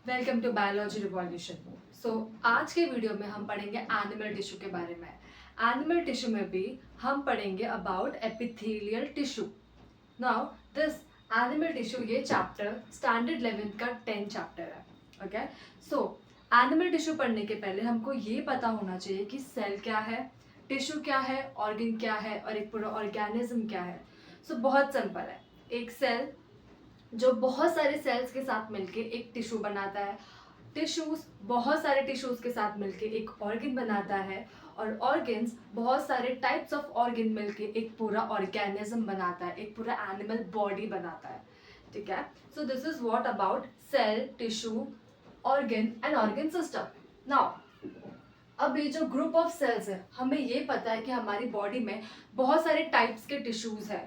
Welcome to biology revolution. आज के video में हम पढ़ेंगे एनिमल टिश्यू के बारे में। एनिमल टिश्यू में भी हम पढ़ेंगे about epithelial tissue. Now this animal tissue, ये चैप्टर स्टैंडर्ड 11 का 10 चैप्टर है। ओके, सो एनिमल टिश्यू पढ़ने के पहले हमको ये पता होना चाहिए कि सेल क्या है, टिश्यू क्या है, ऑर्गन क्या है और एक पूरा ऑर्गेनिज्म क्या है। बहुत सिंपल है। एक सेल जो बहुत सारे सेल्स के साथ मिलके एक टिश्यू बनाता है, टिश्यूज बहुत सारे टिश्यूज के साथ मिलके एक ऑर्गन बनाता है, और ऑर्गन्स बहुत सारे टाइप्स ऑफ ऑर्गन मिलके एक पूरा ऑर्गेनिज्म बनाता है, एक पूरा एनिमल बॉडी बनाता है। ठीक है, so this is what about cell, tissue, organ and organ system. Now अब ये जो ग्रुप ऑफ सेल्स है, हमें ये पता है कि हमारी बॉडी में बहुत सारे टाइप्स के टिश्यूज है,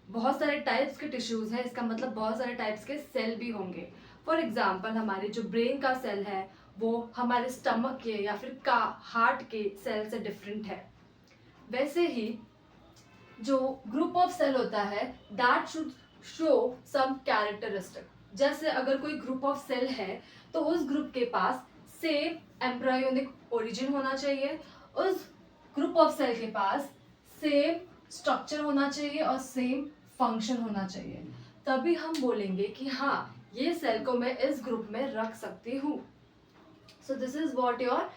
बहुत सारे टाइप्स के टिश्यूज है, इसका मतलब बहुत सारे टाइप्स के सेल भी होंगे। फॉर एग्जाम्पल हमारे जो ब्रेन का सेल है वो हमारे स्टमक के या फिर का हार्ट के सेल से डिफरेंट है। वैसे ही जो ग्रुप ऑफ सेल होता है that should show some characteristic. जैसे अगर कोई ग्रुप ऑफ सेल है तो उस ग्रुप के पास सेम एम्ब्रायोनिक ओरिजिन होना चाहिए, उस ग्रुप ऑफ सेल के पास सेम स्ट्रक्चर होना चाहिए और सेम फंक्शन होना चाहिए। तभी हम बोलेंगे कि हाँ, ये सेल को मैं इस ग्रुप में रख सकती हूँ। So this is what your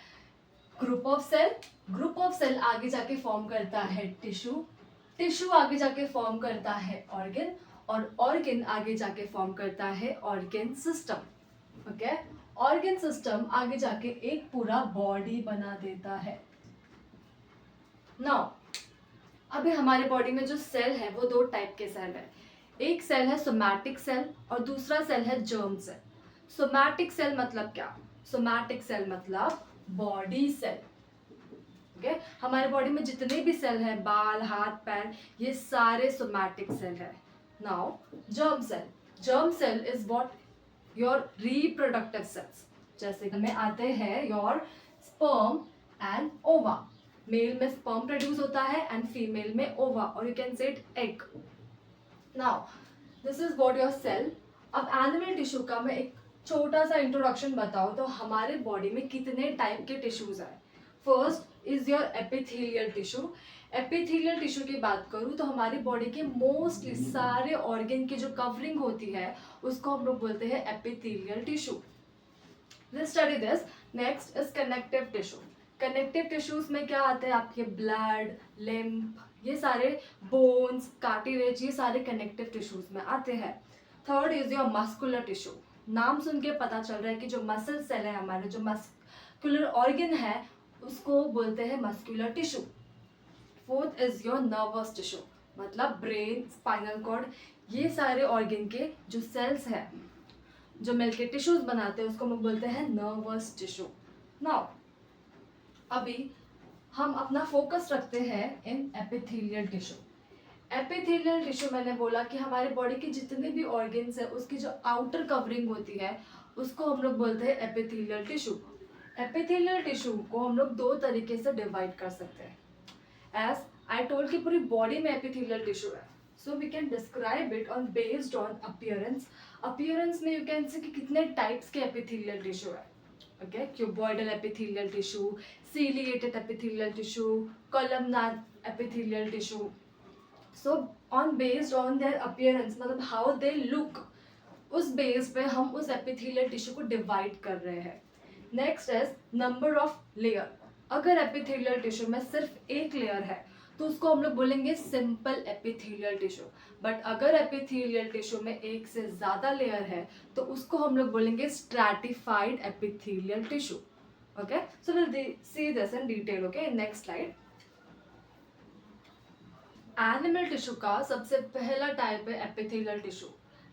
group of cell. Group of cell आगे जाके फॉर्म करता है टिश्यू, टिश्यू आगे जाके फॉर्म करता है ऑर्गन, और ऑर्गन आगे जाके फॉर्म करता है organ system. Okay, organ system आगे जाके एक पूरा बॉडी बना देता है। नाउ अभी हमारे बॉडी में जो सेल है वो दो टाइप के सेल है। एक सेल है सोमैटिक सेल और दूसरा सेल है जर्म सेल। सोमैटिक सेल मतलब क्या? सोमैटिक सेल मतलब बॉडी सेल। ओके, हमारे बॉडी में जितने भी सेल है, बाल, हाथ, पैर, ये सारे सोमैटिक सेल है। Now germ cell, germ cell is what your reproductive cells. जैसे में आते हैं your sperm and ova. Male में स्पर्म प्रोड्यूस होता है एंड फीमेल में ओवा, और you can say it egg. Now this is what your cell. अब एनिमल टिश्यू का मैं एक छोटा सा इंट्रोडक्शन बताऊं तो हमारे बॉडी में कितने टाइप के टिश्यूज है। First is your epithelial tissue. Epithelial tissue की बात करूं तो हमारी बॉडी के मोस्टली सारे ऑर्गन की जो कवरिंग होती है उसको हम लोग बोलते हैं epithelial tissue. Let's study this. Next is connective tissue. Connective tissues में क्या आते हैं आपके? ब्लड, लिम्फ, ये सारे बोन्स, कार्टिलेज, ये सारे कनेक्टिव टिश्यूज में आते हैं। Third is your muscular tissue. नाम सुन के पता चल रहा है कि जो मसल सेल है हमारे, जो मस्कुलर ऑर्गन है उसको बोलते हैं muscular tissue. Fourth is your nervous tissue, मतलब ब्रेन, स्पाइनल कॉर्ड, ये सारे ऑर्गन के जो सेल्स है जो मिलके टिश्यूज बनाते हैं उसको हम बोलते हैं नर्वस टिश्यू। नाउ अभी हम अपना फोकस रखते हैं इन एपिथेलियल टिश्यू। एपिथेलियल टिश्यू मैंने बोला कि हमारे बॉडी के जितने भी ऑर्गन्स है उसकी जो आउटर कवरिंग होती है उसको हम लोग बोलते हैं एपिथेलियल टिश्यू। एपिथेलियल टिश्यू को हम लोग दो तरीके से डिवाइड कर सकते हैं। एज आई टोल्ड कि पूरी बॉडी में एपिथेलियल टिश्यू है, so we can describe it on based on appearance. Appearance में यू कैन से कि कितने टाइप्स के एपिथेलियल टिश्यू है। Okay, cuboidal epithelial tissue, ciliated epithelial tissue, columnar epithelial tissue. So on based on their appearance, मतलब how they look, उस base पे हम उस एपिथेलियल टिश्यू को डिवाइड कर रहे हैं। Next is number of layer. अगर एपिथेलियल टिश्यू में सिर्फ एक लेयर है तो उसको हम लोग बोलेंगे सिंपल एपिथेलियल टिश्यू। बट अगर एपिथेलियल टिश्यू में एक से ज्यादा लेयर है तो उसको हम लोग बोलेंगे stratified epithelial tissue. Okay, so will see this in detail. Okay, next slide. Animal tissue का सबसे पहला टाइप है एपिथेलियल टिश्यू।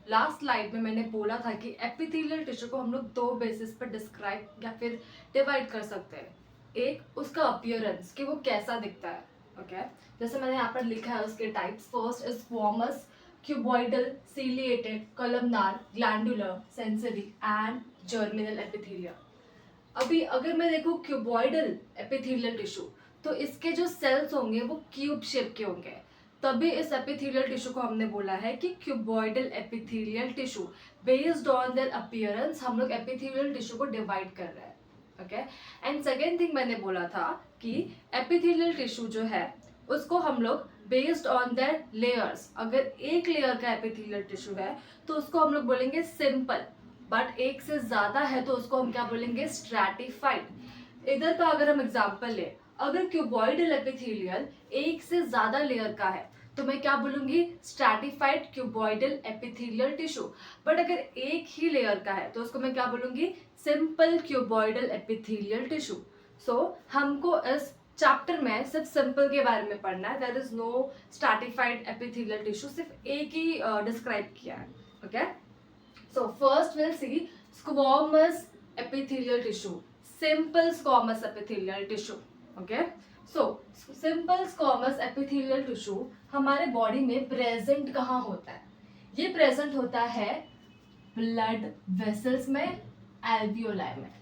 लास्ट स्लाइड में मैंने बोला था कि एपिथेलियल टिश्यू को हम लोग दो बेसिस पर डिस्क्राइब या फिर डिवाइड कर सकते हैं। एक उसका अपीयरेंस, कि वो कैसा दिखता है। ओके, जैसे मैंने यहाँ पर लिखा है उसके types. First is squamous, cuboidal, ciliated, columnar, glandular, sensory and germinal epithelia. अभी अगर मैं देखूँ क्यूबॉइडल एपिथेलियल टिश्यू तो इसके जो सेल्स होंगे वो क्यूब शेप के होंगे। तभी इस एपिथेलियल टिश्यू को हमने बोला है कि cuboidal epithelial tissue. Based on their appearance हम लोग एपिथेलियल टिश्यू को डिवाइड कर रहे हैं, ओके। एंड सेकेंड थिंग मैंने बोला था कि एपिथेलियल टिश्यू जो है उसको हम लोग बेस्ड ऑन देयर लेयर्स, अगर एक लेयर का एपिथेलियल टिश्यू है तो उसको हम लोग बोलेंगे सिंपल, बट एक से ज्यादा है तो उसको हम क्या बोलेंगे, स्ट्रैटिफाइड। इधर का अगर हम एग्जांपल ले, अगर क्यूबॉइडल एपिथेलियल एक से ज्यादा लेयर का है तो मैं क्या बोलूंगी, stratified cuboidal epithelial tissue. But अगर एक ही लेयर का है तो उसको मैं क्या बोलूंगी, सिंपल क्यूबॉइडल एपिथेलियल टिश्यू। सो हमको इस चैप्टर में सिर्फ सिंपल के बारे में पढ़ना है, there is no stratified epithelial tissue, सिर्फ एक ही डिस्क्राइब किया है, okay. So first will see squamous epithelial tissue, simple squamous epithelial tissue, okay। so simple squamous epithelial tissue हमारे बॉडी में प्रेजेंट कहाँ होता है, ये प्रेजेंट होता है ब्लड वेसल्स में, एल्वियोलाई में।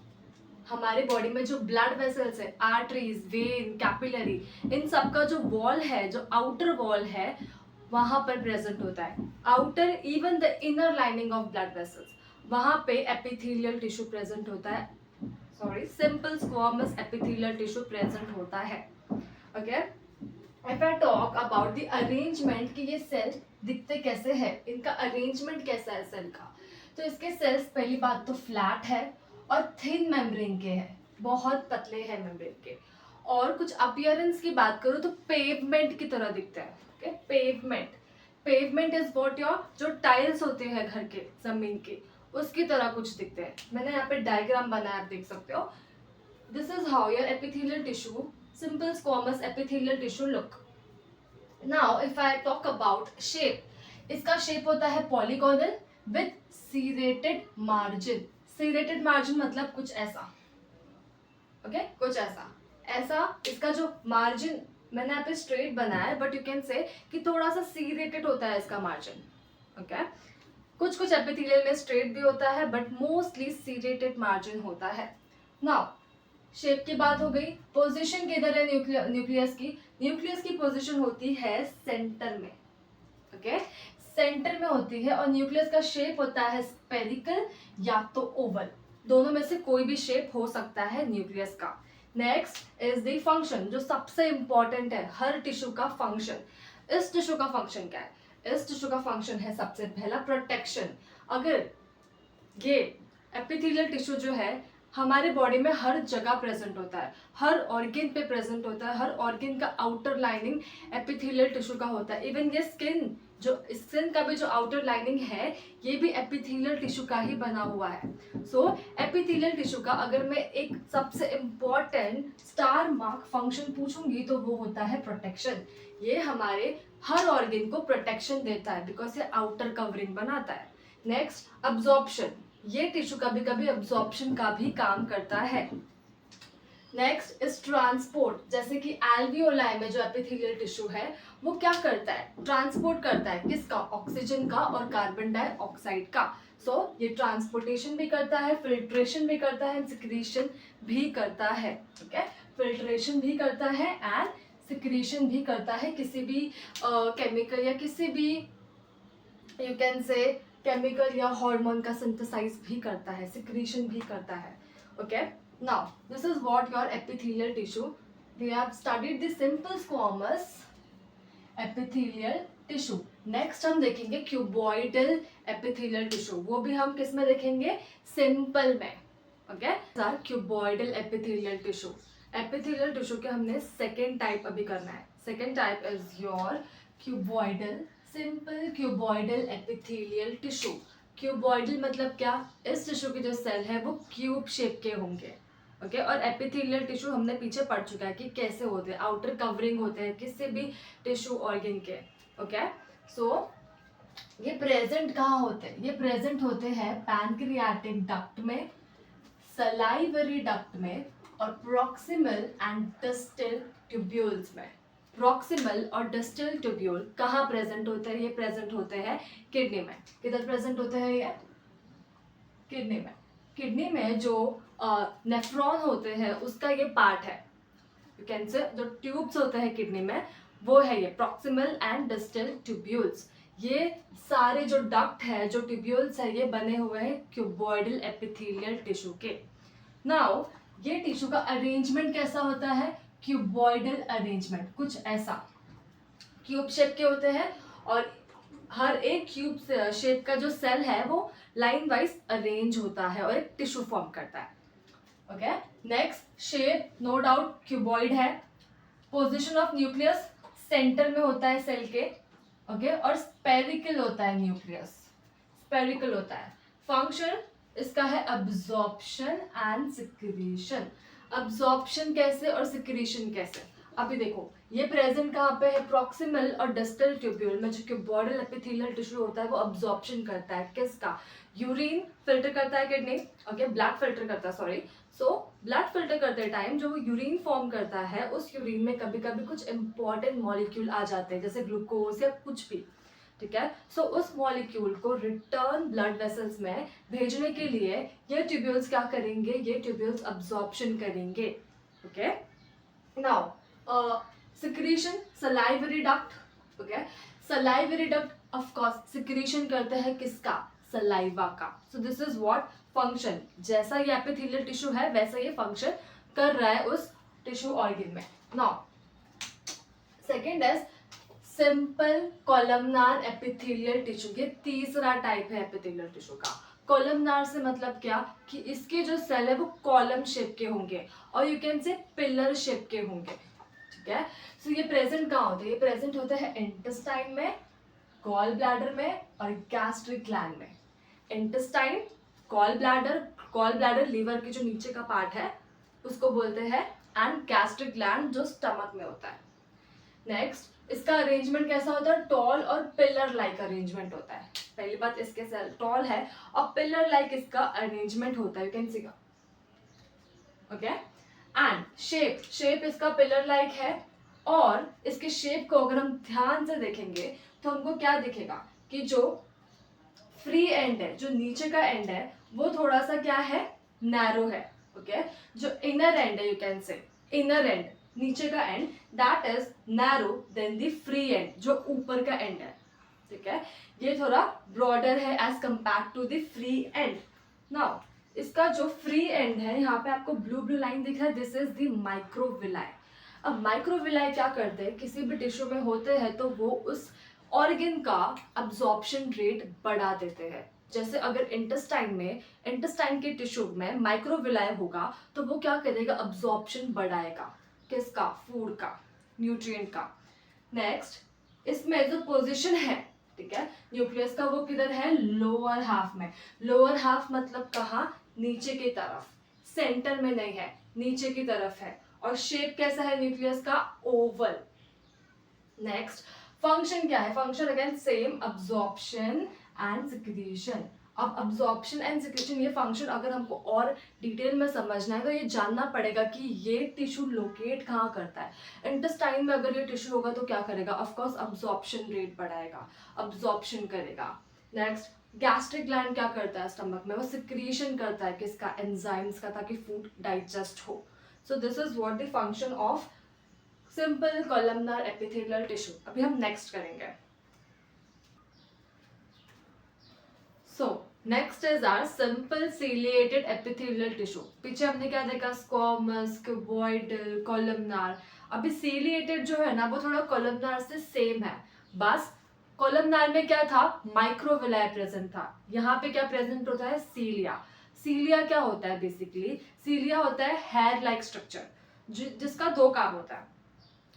हमारे बॉडी में जो ब्लड वेसल्स है, आर्टरीज, वेन, कैपिलरी, इन सब का जो वॉल है, जो आउटर वॉल है, वहां पर प्रेजेंट होता है। Outer even the inner lining of blood vessels, वहां पे एपिथेलियल टिश्यू प्रेजेंट होता है, sorry simple squamous epithelial tissue present होता है, okay. If I talk about the arrangement कि ये सेल दिखते कैसे हैं, इनका अरेंजमेंट कैसा है सेल का, तो इसके सेल्स पहली बात तो फ्लैट है और थिन मेम्ब्रेन के हैं, बहुत पतले हैं मेम्ब्रेन के। और कुछ अपीयरेंस की बात करूँ तो पेवमेंट की तरह दिखते हैं, okay. Pavement is what your, जो टाइल्स होते हैं घर के, जमीन के, उसकी तरह कुछ दिखते हैं। मैंने यहाँ पे डायग्राम बनाया, आप देख सकते हो। This is how your epithelial tissue, simple squamous epithelial tissue look. Now if I talk about shape, इसका शेप होता है polygonal with serrated margin. Serrated margin मतलब कुछ ऐसा, ओके, कुछ ऐसा इसका जो मार्जिन, मैंने यहाँ पे स्ट्रेट बनाया है बट यू कैन से कि थोड़ा सा सीरेटेड होता है इसका मार्जिन, ओके। कुछ एपिथेलियल में स्ट्रेट भी होता है बट मोस्टली सीरेटेड मार्जिन होता है। नाउ शेप की बात हो गई, पोजीशन किधर है न्यूक्लियस की पोजीशन होती है सेंटर में, ओके, सेंटर में होती है। और न्यूक्लियस का शेप होता है स्फेरिकल या तो ओवल, दोनों में से कोई भी शेप हो सकता है न्यूक्लियस का। नेक्स्ट इज द फंक्शन, जो सबसे इंपॉर्टेंट है हर टिश्यू का फंक्शन। इस टिश्यू का फंक्शन क्या है, इस टिश्यू का फंक्शन है सबसे पहला प्रोटेक्शन। अगर ये एपिथेलियल टिश्यू जो है हमारे बॉडी में हर जगह प्रेजेंट होता है, हर ऑर्गन पे प्रेजेंट होता है, हर ऑर्गन का आउटर लाइनिंग एपिथेलियल टिश्यू का होता है। इवन ये स्किन, जो स्किन का भी जो आउटर लाइनिंग है, ये भी एपिथेलियल टिश्यू का ही बना हुआ है। सो एपिथेलियल टिश्यू का अगर मैं एक सबसे इम्पॉर्टेंट स्टार मार्क फंक्शन पूछूंगी तो वो होता है प्रोटेक्शन। ये हमारे हर ऑर्गन को प्रोटेक्शन देता है बिकॉज ये आउटर कवरिंग बनाता है। नेक्स्ट अब्जॉर्प्शन, ये टिश्यू कभी कभी अब्जॉर्प्शन का भी काम करता है। नेक्स्ट इज ट्रांसपोर्ट, जैसे कि एल्वियोलाई में जो एपिथेलियल टिश्यू है वो क्या करता है, ट्रांसपोर्ट करता है किसका, ऑक्सीजन का और कार्बन डाइऑक्साइड का। सो ये ट्रांसपोर्टेशन भी करता है, फिल्ट्रेशन भी करता है, सिक्रीशन भी करता है, ओके। फिल्ट्रेशन भी करता है एंड सिक्रीशन भी करता है, किसी भी केमिकल या किसी भी यू कैन से केमिकल या हार्मोन का सिंथेसाइज भी करता है, सिक्रीशन भी करता है, okay. Now this is what your epithelial tissue. We have studied the simple squamous epithelial tissue. Next हम देखेंगे क्यूबॉइडल एपिथेलियल टिश्यू, वो भी हम किस में देखेंगे, सिंपल में, okay. Cuboidal epithelial tissue, epithelial tissue के हमने सेकेंड टाइप अभी करना है। Second type is your cuboidal, simple cuboidal epithelial tissue. Cuboidal मतलब क्या, इस टिश्यू के जो सेल है वो क्यूब शेप के होंगे, ओके। और एपिथेलियल टिश्यू हमने पीछे पढ़ चुका है कि कैसे होते हैं, आउटर कवरिंग होते हैं किसी भी टिश्यू ऑर्गन के, ओके। सो ये प्रेजेंट कहाँ होते हैं, ये प्रेजेंट होते हैं पैनक्रियाटिक डक्ट में, सलाइवरी डक्ट में और प्रॉक्सिमल एंड डिस्टल ट्यूब्यूल्स में। प्रॉक्सिमल और डिस्टल ट्यूब्यूल कहाँ प्रेजेंट होते हैं, ये प्रेजेंट होते हैं किडनी में। किधर प्रेजेंट होते हैं ये, किडनी में। किडनी में जो नेफ्रॉन होते हैं उसका ये पार्ट है, यू कैन से जो ट्यूब्स होते हैं किडनी में वो है ये प्रॉक्सिमल एंड डिस्टल ट्यूब्यूल्स। ये सारे जो डक्ट है, जो ट्यूब्यूल्स है, ये बने हुए हैं क्यूबॉइडल एपिथेलियल टिश्यू के। नाउ ये टिश्यू का अरेंजमेंट कैसा होता है? क्यूबॉइडल अरेंजमेंट, कुछ ऐसा क्यूब शेप के होते हैं और हर एक क्यूब शेप का जो सेल है वो लाइन वाइज अरेंज होता है और एक टिश्यू फॉर्म करता है। Okay, next shape no doubt cuboid है। पोजीशन ऑफ न्यूक्लियस सेंटर में होता है सेल के। ओके, और स्पेरिकल होता है न्यूक्लियस, स्पेरिकल होता है। फंक्शन इसका है अब्जॉर्प्शन एंड सिक्रीशन। अब्जॉर्प्शन कैसे और सिक्रीशन कैसे? अभी देखो ये प्रेजेंट कहाँ पे है? प्रॉक्सिमल और डिस्टल ट्यूब्यूल में जो क्यूबॉइडल एपिथेलियल टिश्यू होता है वो अब्जॉर्प्शन करता है किसका? यूरिन फिल्टर करता है किडनी। ओके, ब्लड फिल्टर करता है, सॉरी। सो ब्लड फिल्टर करते टाइम जो वो यूरिन फॉर्म करता है, उस यूरिन में कभी कभी कुछ इंपॉर्टेंट मॉलिक्यूल आ जाते हैं जैसे ग्लूकोज या कुछ भी, ठीक है। सो उस मॉलिक्यूल को रिटर्न ब्लड वेसल्स में भेजने के लिए ये ट्यूब्यूल्स क्या करेंगे? ये ट्यूब्यूल्स अब्जॉर्प्शन करेंगे। Okay, now secretion, salivary duct. Okay, salivary duct of course secretion करते हैं किसका? सलाइवा का। सो दिस इज व्हाट फंक्शन। जैसा ये एपिथेलियल टिश्यू है वैसा ये फंक्शन कर रहा है उस टिश्यू ऑर्गन में। Now second is simple columnar epithelial tissue. ये तीसरा टाइप है एपिथेलियल टिश्यू का। कॉलमनार से मतलब क्या कि इसके जो सेल है वो कॉलम शेप के होंगे और यू कैन से पिलर शेप के होंगे, ठीक है। सो ये प्रेजेंट कहाँ होते हैं? ये प्रेजेंट होते हैं इंटेस्टाइन में, गॉल ब्लैडर में और गैस्ट्रिक ग्लैंड में। इंटेस्टाइन, गॉल ब्लैडर लीवर के जो नीचे का पार्ट है उसको बोलते हैं, एंड गैस्ट्रिक ग्लैंड जो स्टमक में होता है। नेक्स्ट इसका अरेंजमेंट कैसा होता है? टॉल और पिलर लाइक अरेंजमेंट होता है। पहली बात, इसके सेल टॉल है और पिलर लाइक इसका अरेंजमेंट होता है, you can see. Okay, and shape इसका पिलर लाइक है और इसके शेप को अगर हम ध्यान से देखेंगे तो हमको क्या दिखेगा कि जो फ्री एंड है, जो नीचे का एंड है, वो थोड़ा सा क्या है? नैरो है। ओके, जो इनर एंड है, you can say inner end, नीचे का end, that is narrow then the free end, जो ऊपर का एंड है, ठीक है। ये थोड़ा ब्रॉडर है as compare to the free end. नाउ इसका जो फ्री एंड है, यहाँ पे आपको ब्लू ब्लू लाइन दिख रहा है, दिस इज द माइक्रोविलाई। अब माइक्रोविलाई क्या करते हैं? किसी भी टिश्यू में होते हैं तो वो उस ऑर्गन का अब्जॉर्प्शन रेट बढ़ा देते हैं। जैसे अगर इंटेस्टाइन के टिश्यू में माइक्रोविलाई होगा तो वो क्या करेगा? अब्जॉर्प्शन बढ़ाएगा किसका? फूड का, न्यूट्रिएंट का। नेक्स्ट इसमें जो पोजीशन है, ठीक है, न्यूक्लियस का, वो किधर है? लोअर हाफ में। लोअर हाफ मतलब कहाँ? नीचे की तरफ, सेंटर में नहीं है, नीचे की तरफ है। और शेप कैसा है न्यूक्लियस का? ओवल। नेक्स्ट फंक्शन क्या है? Function again same, absorption and secretion. अब अब्जॉर्प्शन एंड सिक्रीशन ये फंक्शन अगर हमको और डिटेल में समझना है तो ये जानना पड़ेगा कि ये टिश्यू लोकेट कहाँ करता है। इंटेस्टाइन में अगर ये टिश्यू होगा तो क्या करेगा? ऑफ कोर्स अब्जॉर्प्शन रेट बढ़ाएगा, अब्जॉर्प्शन करेगा। नेक्स्ट गैस्ट्रिक ग्लैंड क्या करता है स्टमक में? वो सिक्रीशन करता है किसका? एंजाइम्स का, ताकि फूड डाइजेस्ट हो। So this is what the function of simple columnar epithelial tissue. अभी हम नेक्स्ट करेंगे। So next is our simple ciliated epithelial tissue. पीछे हमने क्या देखा? Squamous, cuboidal, columnar. अभी सीलिएटेड जो है ना वो थोड़ा कॉलमनार से सेम है, बस कॉलमनार में क्या था? माइक्रोविलाई प्रेजेंट था। यहाँ पे क्या प्रेजेंट होता है? सीलिया। सीलिया क्या होता है? बेसिकली सीलिया होता है हेयर लाइक स्ट्रक्चर जिसका दो काम होता है,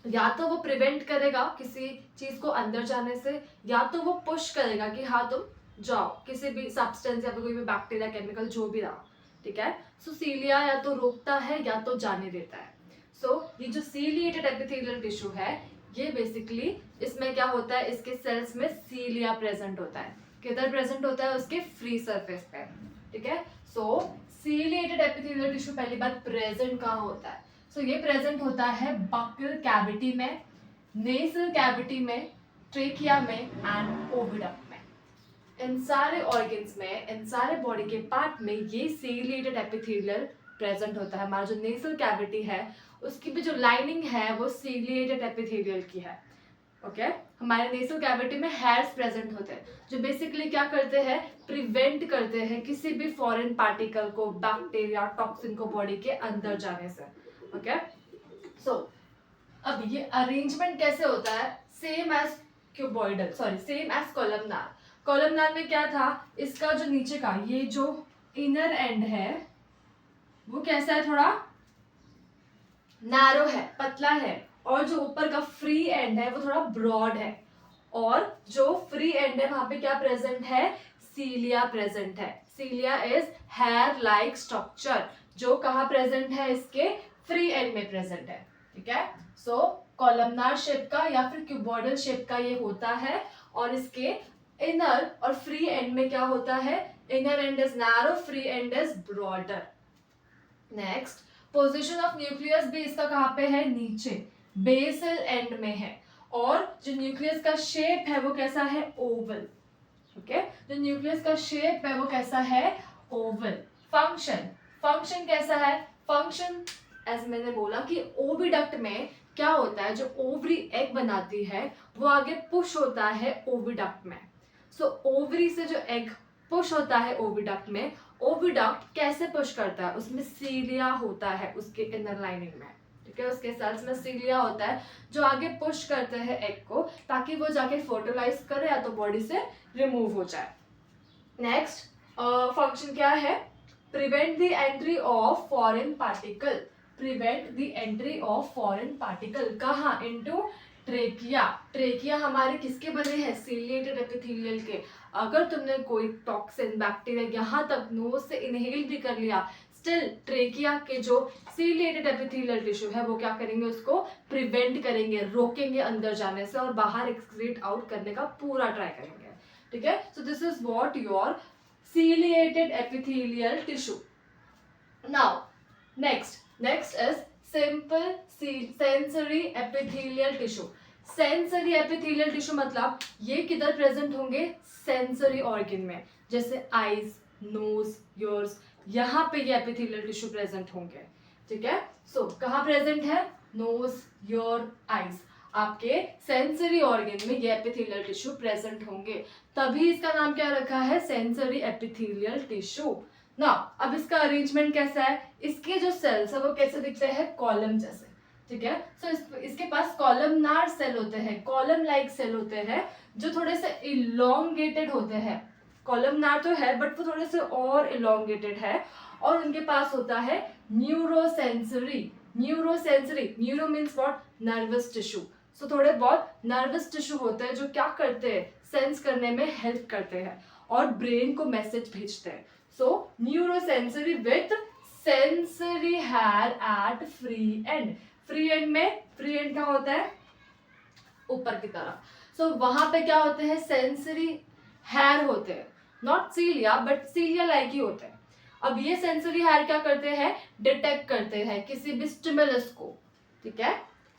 या तो वो प्रिवेंट करेगा किसी चीज को अंदर जाने से, या तो वो पुश करेगा कि हाँ तुम जाओ, किसी भी सब्सटेंस या फिर कोई भी बैक्टीरिया, केमिकल, जो भी रहा, ठीक है। सो सीलिया या तो रोकता है या तो जाने देता है। सो ये जो सीलिएटेड एपिथेलियल टिश्यू है, ये बेसिकली इसमें क्या होता है? इसके सेल्स में सीलिया प्रेजेंट होता है। किधर प्रेजेंट होता है? उसके फ्री सरफेस पे, ठीक है। सो सीलिएटेड एपिथेलियल टिश्यू पहली बात प्रेजेंट कहाँ होता है? सो ये प्रेजेंट होता है बक्ल कैविटी में, नेसल कैविटी में, ट्रेकिया में एंड ओविडक्ट में। इन सारे ऑर्गन्स में, इन सारे बॉडी के पार्ट में ये सीलिएटेड एपिथेलियल प्रेजेंट होता है। हमारा जो नेसल कैविटी है उसकी भी जो लाइनिंग है वो सीलिएटेड एपिथेलियल की है। ओके हमारे नेसल कैविटी में हेयर्स प्रेजेंट होते हैं जो बेसिकली क्या करते हैं, प्रिवेंट करते हैं किसी भी फॉरेन पार्टिकल को, बैक्टीरिया, टॉक्सिन को बॉडी के अंदर जाने से। ओके सो अब ये अरेंजमेंट कैसे होता है, same as cuboidal, sorry same as columnar. Columnar में क्या था, इसका जो नीचे का ये जो इनर एंड है वो कैसा है, थोड़ा नैरो है, पतला है, और जो ऊपर का फ्री एंड है वो थोड़ा ब्रॉड है, और जो फ्री एंड है वहां पे क्या प्रेजेंट है, सीलिया प्रेजेंट है। सीलिया इज हेयर लाइक स्ट्रक्चर जो कहाँ प्रेजेंट है, इसके फ्री एंड में प्रेजेंट है। ठीक है, सो कॉलमनार शेप का या फिर क्यूबॉइडल शेप का ये होता है, और इसके इनर और फ्री एंड में क्या होता है, inner and is narrow, free and is broader. Next, position of nucleus भी इसका कहाँ पे है, नीचे बेसल एंड में है, और जो न्यूक्लियस का शेप है वो कैसा है, ओवल। ओके जो न्यूक्लियस का शेप है वो कैसा है, ओवल। फंक्शन, फंक्शन कैसा है, फंक्शन एज मैंने बोला कि ओविडक्ट में क्या होता है, जो ओवरी एग बनाती है वो आगे पुश होता है ओविडक्ट में। सो ओवरी से जो एग पुश होता है ओविडक्ट में, ओविडक्ट कैसे पुश करता है, उसमें सीलिया होता है उसके इनर लाइनिंग में। ठीक है, उसके सेल्स में सीलिया होता है जो आगे पुश करते हैं एग को, ताकि वो जाके फर्टिलाइज करे या तो बॉडी से रिमूव हो जाए। नेक्स्ट फंक्शन क्या है, prevent the entry of foreign particle. Prevent the entry of foreign particle कहाँ, इनटू ट्रेकिया। ट्रेकिया हमारे किसके बने हैं, सीलिएटेड एपिथेलियल के। अगर तुमने कोई टॉक्सिन, बैक्टीरिया यहाँ तक नोज से इनहेल भी कर लिया, स्टिल ट्रेकिया के जो सीलिएटेड एपिथेलियल टिश्यू है वो क्या करेंगे, उसको प्रिवेंट करेंगे, रोकेंगे अंदर जाने से, और बाहर एक्सक्रीट आउट करने का पूरा ट्राई करेंगे। ठीक है, so this is what your ciliated epithelial tissue. Now, next is simple sensory epithelial tissue. Sensory epithelial tissue मतलब ये किधर प्रेजेंट होंगे, सेंसरी ऑर्गन में, जैसे आईज, नोज, ईयर्स, यहाँ पे ये एपिथेलियल टिश्यू प्रेजेंट होंगे। ठीक है, सो कहाँ प्रेजेंट है, नोज, ईयर, आईज, आपके सेंसरी ऑर्गन में ये एपिथेलियल टिश्यू प्रेजेंट होंगे, तभी इसका नाम क्या रखा है, सेंसरी एपिथेलियल टिश्यू। ना अब इसका अरेंजमेंट कैसा है, इसके जो सेल्स है वो कैसे दिखते हैं, कॉलम जैसे। ठीक है, सो इसके पास कॉलमनार सेल होते हैं, कॉलम लाइक सेल होते हैं जो थोड़े से इलोंगेटेड होते हैं। कॉलमनार तो है बट वो थोड़े से और इलोंगेटेड है, और उनके पास होता है neurosensory. Neurosensory, neuro means what, nervous tissue. So थोड़े बहुत नर्वस टिश्यू होते हैं जो क्या करते हैं, सेंस करने में हेल्प करते हैं और ब्रेन को मैसेज भेजते हैं। So neurosensory with sensory hair at free end. Free end में, फ्री एंड क्या होता है, ऊपर की तरफ। सो वहां पे क्या होते हैं, सेंसरी हेयर होते हैं, नॉट सीलिया बट सीलिया लाइक ही होते हैं। अब ये सेंसरी हेयर क्या करते हैं, डिटेक्ट करते हैं किसी भी स्टिमुलस को। ठीक है,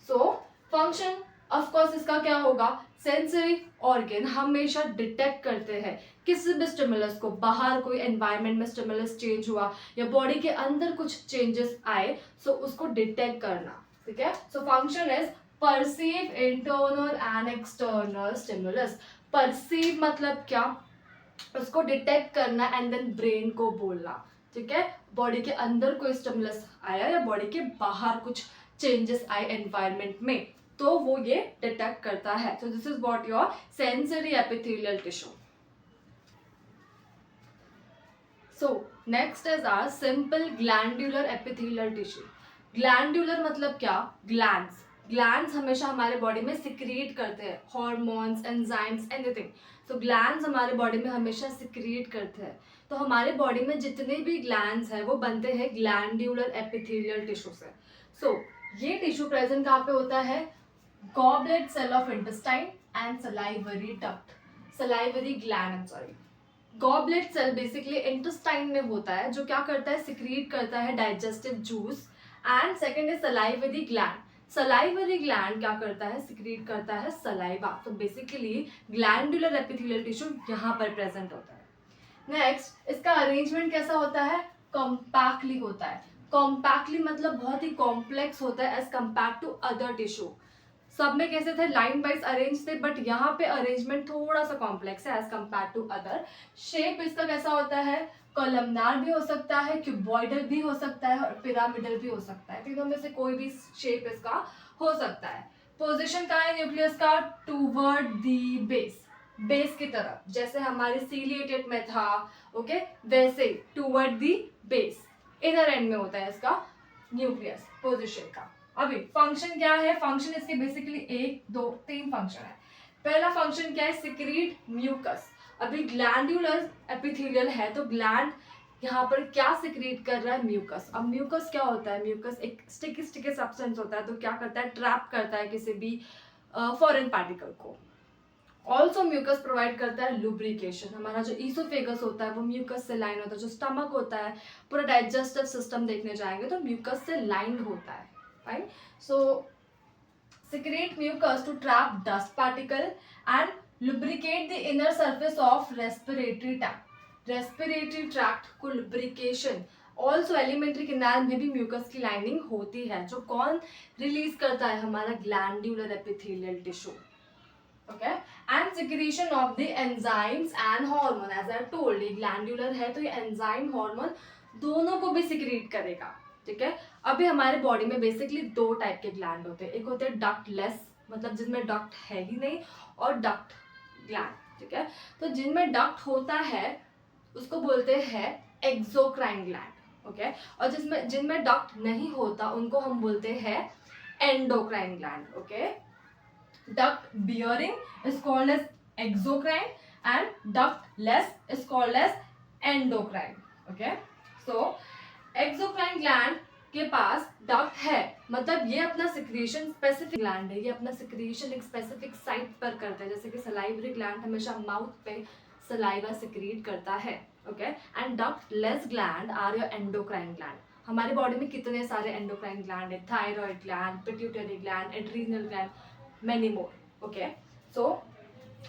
सो फंक्शन ऑफ कोर्स इसका क्या होगा, सेंसरी ऑर्गन हमेशा डिटेक्ट करते हैं किसी भी स्टिमुलस को, बाहर कोई एनवायरनमेंट में स्टिमुलस चेंज हुआ या बॉडी के अंदर कुछ चेंजेस आए, सो उसको डिटेक्ट करना। ठीक है, so function is perceive internal and external stimulus. Perceive मतलब क्या, उसको डिटेक्ट करना एंड देन ब्रेन को बोलना। ठीक है, बॉडी के अंदर कोई स्टिमुलस आया या बॉडी के बाहर कुछ चेंजेस आए एनवायरनमेंट में, तो वो ये डिटेक्ट करता है। So this is what your sensory epithelial tissue. So next is our simple glandular epithelial tissue. Glandular मतलब क्या, ग्लैंड्स। ग्लैंड्स हमेशा हमारे बॉडी में सिक्रिएट करते हैं हॉर्मोन्स, एंजाइम्स, एनीथिंग। सो ग्लैंड्स हमारे बॉडी में हमेशा सिक्रिएट करते हैं। तो हमारे बॉडी में जितने भी ग्लैंड्स हैं वो बनते हैं ग्लैंडुलर एपिथेलियल टिश्यू से। सो ये टिश्यू प्रेजेंट कहाँ पे होता है, goblet cell of intestine and salivary duct, salivary gland, sorry. Goblet cell basically intestine में होता है, जो क्या करता है, सिक्रीट करता है digestive juice. And second is salivary gland. Salivary gland क्या करता है, सिक्रीट करता है सलाइवा। तो बेसिकली ग्लैंडुलर एपिथेलियल टिश्यू यहाँ पर प्रेजेंट होता है। नेक्स्ट, इसका अरेंजमेंट कैसा होता है, कॉम्पैक्टली होता है। कॉम्पैक्टली मतलब बहुत ही कॉम्प्लेक्स होता है as compare to other tissue. सब में कैसे थे, लाइन वाइज अरेंज थे, बट यहाँ पे अरेंजमेंट थोड़ा सा कॉम्प्लेक्स है as compare to other. Shape इसका कैसा होता है, कॉलमनार भी हो सकता है, क्यूबॉइडल भी हो सकता है और पिरामिडल भी हो सकता है। तीनों में से कोई भी शेप इसका हो सकता है। पोजीशन कहाँ है न्यूक्लियस का, टूवर्ड दी बेस, बेस की तरफ, जैसे हमारे सीलिएटेड में था, ओके, वैसे toward the base, inner and में होता है इसका न्यूक्लियस पोजीशन का। अभी फंक्शन क्या है, फंक्शन इसके बेसिकली 1 2 3 फंक्शन है। पहला फंक्शन क्या है, सिक्रीट म्यूकस। अभी ग्लैंडुलर एपिथेलियल है तो ग्लैंड यहाँ पर क्या सिक्रीट कर रहा है, म्यूकस। अब म्यूकस क्या होता है, म्यूकस एक स्टिकी स्टिकी सब्सटेंस होता है, तो क्या करता है, ट्रैप करता है किसी भी फॉरेन पार्टिकल को। ऑल्सो म्यूकस प्रोवाइड करता है लुब्रिकेशन। हमारा जो ईसोफेगस होता है वो म्यूकस से लाइन होता है, जो स्टमक होता है, पूरा डाइजेस्टिव सिस्टम देखने जाएंगे तो म्यूकस से लाइंड होता है, right. So secrete mucus to trap dust particle and lubricate the inner surface of respiratory tract. Respiratory tract को lubrication, also alimentary canal में भी mucus की lining होती है, जो कौन रिलीज करता है, हमारा glandular epithelial tissue, okay, and secretion of the enzymes and hormone, as I told, ये glandular है तो ये enzyme hormone दोनों को भी secrete करेगा, ठीक है। अभी हमारे बॉडी में बेसिकली 2 टाइप के ग्लैंड होते हैं, एक होते हैं डक्टलेस, मतलब जिनमें डक्ट है ही नहीं, और डक्ट ग्लैंड, ठीक है। तो जिनमें डक्ट होता है उसको बोलते हैं एक्सोक्राइन ग्लैंड, ओके, और जिनमें डक्ट नहीं होता उनको हम बोलते हैं endocrine gland, okay. Duct bearing is called as exocrine and ductless is called as endocrine, okay. So exocrine gland के पास डक्ट है, मतलब ये अपना सिक्रीशन, स्पेसिफिक ग्लैंड है, ये अपना सिक्रीशन एक स्पेसिफिक साइट पर करता है, जैसे कि सलाइवरी ग्लैंड हमेशा माउथ पे सलाइवा सिक्रीट करता है, okay. And ductless gland are your endocrine gland. हमारी बॉडी में कितने सारे एंडोक्राइन ग्लैंड है, thyroid gland, pituitary gland, adrenal gland, many more, okay. So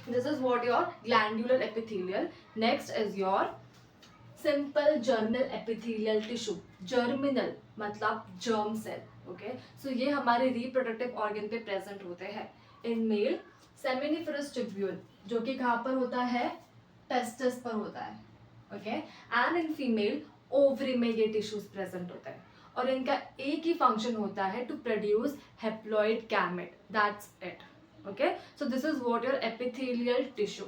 this is what your glandular epithelial. Next is your simple germinal epithelial tissue. Germinal मतलब germ cell, okay. So ये हमारे reproductive organ पे present होते हैं। In male seminiferous tubule, जो कि कहाँ पर होता है, टेस्टिस पर होता है, okay. And in female ovary में ये टिश्यूज प्रेजेंट होते हैं, और इनका एक ही फंक्शन होता है, to produce haploid gamete, that's it, okay. So this is what your epithelial tissue.